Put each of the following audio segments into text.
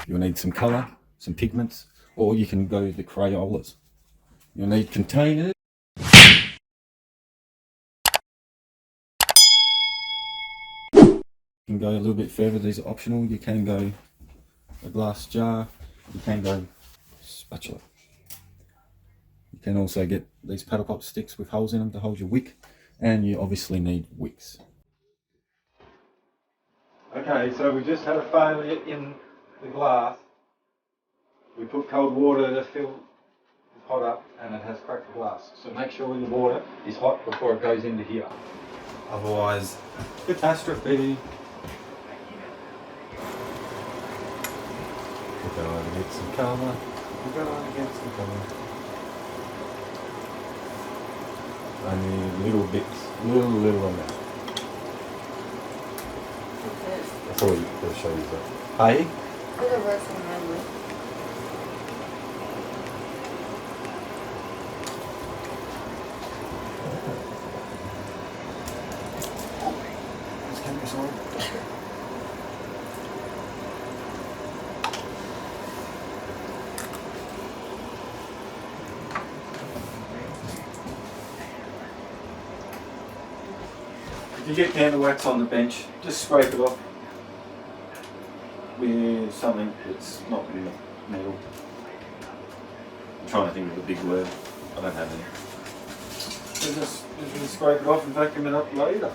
You'll need some colour, some pigments, or you can go the Crayolas. You'll need containers. You can go a little bit further, these are optional. You can go a glass jar, you can go spatula. You can also get these paddle pop sticks with holes in them to hold your wick, and you obviously need wicks. Okay, so we just had a failure in the glass. We put cold water to fill the pot up and it has cracked the glass. So make sure the water is hot before it goes into here. Otherwise, catastrophe. We're going to get some colour. We're going to get some colour. Only little bits, little amount. That's all you'll show you that. Hey? I'm gonna rest on my lip. This camera's on. If you get candle wax on the bench, just scrape it off with something that's not metal. I'm trying to think of a big word. I don't have any. So just scrape it off and vacuum it up later.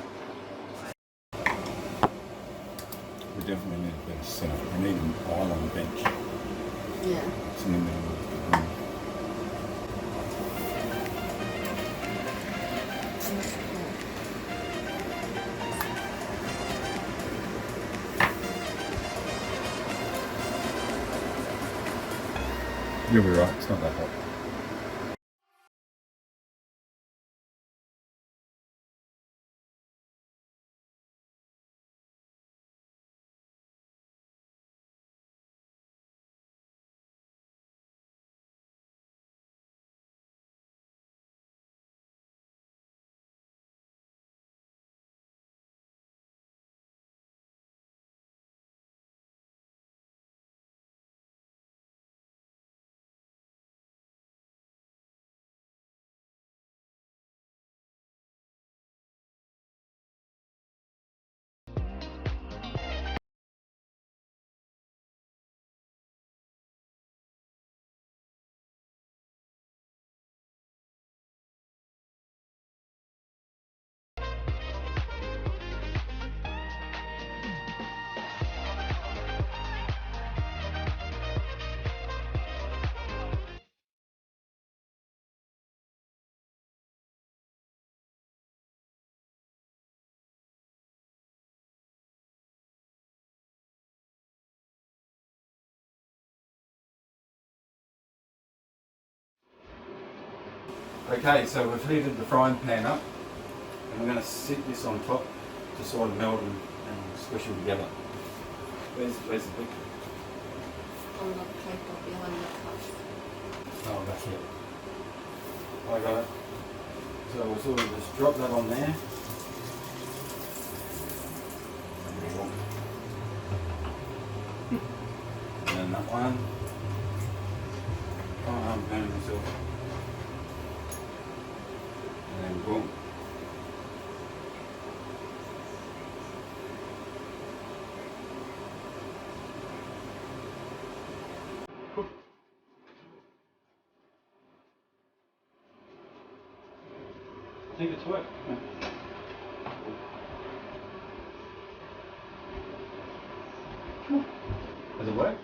We definitely need a better setup. We need an aisle on the bench. Yeah. It's in the middle of the room. You'll be right, it's not that hot. Okay, so we've heated the frying pan up and we're going to sit this on top to sort of melt and squish them together. Where's the big? On the paper behind the cup. Oh, that's it. I got it. So we'll sort of just drop that on there. And then that one. Oh, I'm burning myself. And then boom. I think it's worked. Does it work?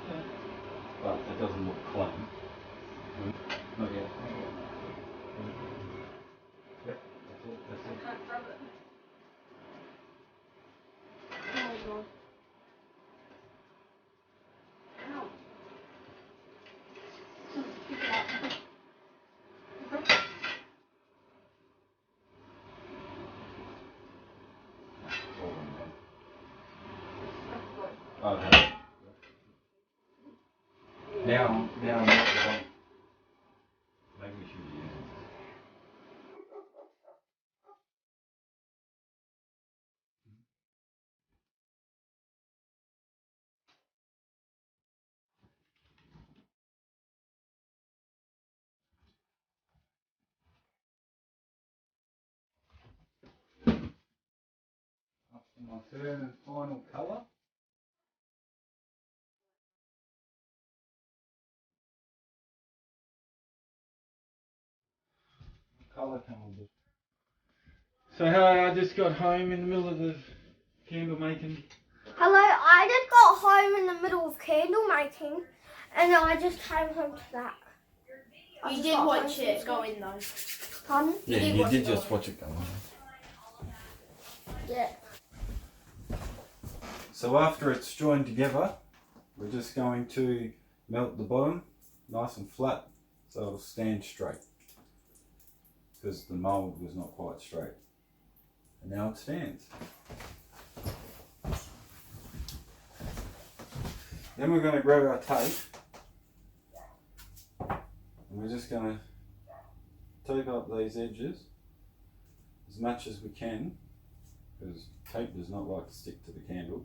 Yeah. Well, it doesn't look clean. Not yet. Yep, that's it. That's it. Can't rub it. Oh my god. Ow. Pick it up. Okay. Now, maybe we should be using this. My third and final colour. Colour calendar. So hey, I just got home in the middle of the candle making. Hello, I just got home in the middle of candle making, and I just came home to that. You did watch it go in though. Pardon? Yeah, you did just watch it go on. Yeah. So after it's joined together, we're just going to melt the bottom nice and flat so it'll stand straight. Because the mould was not quite straight. And now it stands. Then we're going to grab our tape and we're just going to tape up these edges as much as we can, because tape does not like to stick to the candle.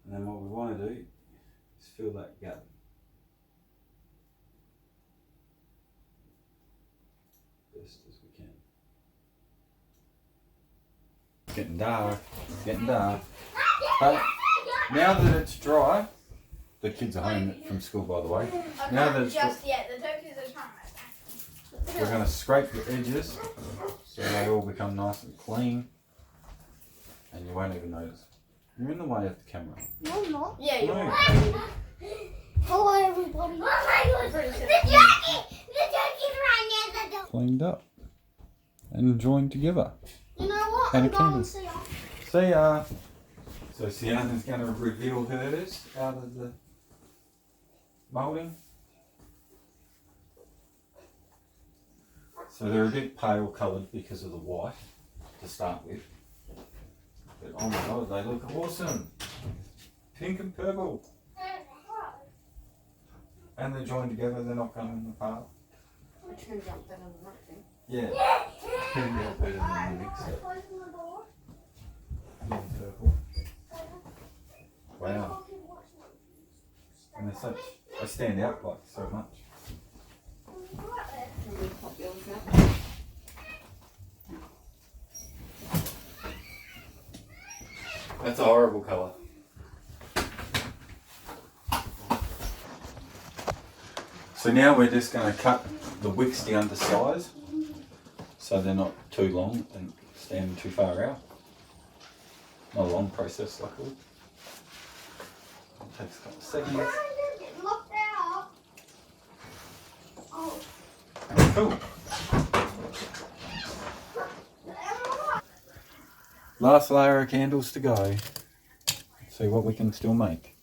And then what we want to do is fill that gap. Best as we can. It's getting dark, it's getting dark. But now that it's dry, the kids are home from school by the way. Now that it's Just yet, the turkeys are trying. we're going to scrape the edges so they all become nice and clean, and you won't even notice. You're in the way of the camera. No, I'm not. Yeah, you No. are. Hello, everybody. I'm pretty sure. The turkey's right near the door. Cleaned up and joined together. You know what? And I'm a going candle. to see you. See ya. So Sienna's going to reveal hers out of the moulding. So they're a bit pale coloured because of the white to start with. But oh my god, they look awesome. Pink and purple. And they're joined together, they're not coming apart. It turns out better than nothing. Yeah. Turned out better than the mix it. Closing the door. Pink and purple. Wow. And they're such, they stand out like so much. Can we pop yours out? That's a horrible colour. So now we're just going to cut the wicks down to size so they're not too long and standing too far out. Not a long process, luckily. It takes a couple of seconds. I'm getting locked out. Oh. Cool. Last layer of candles to go. See what we can still make.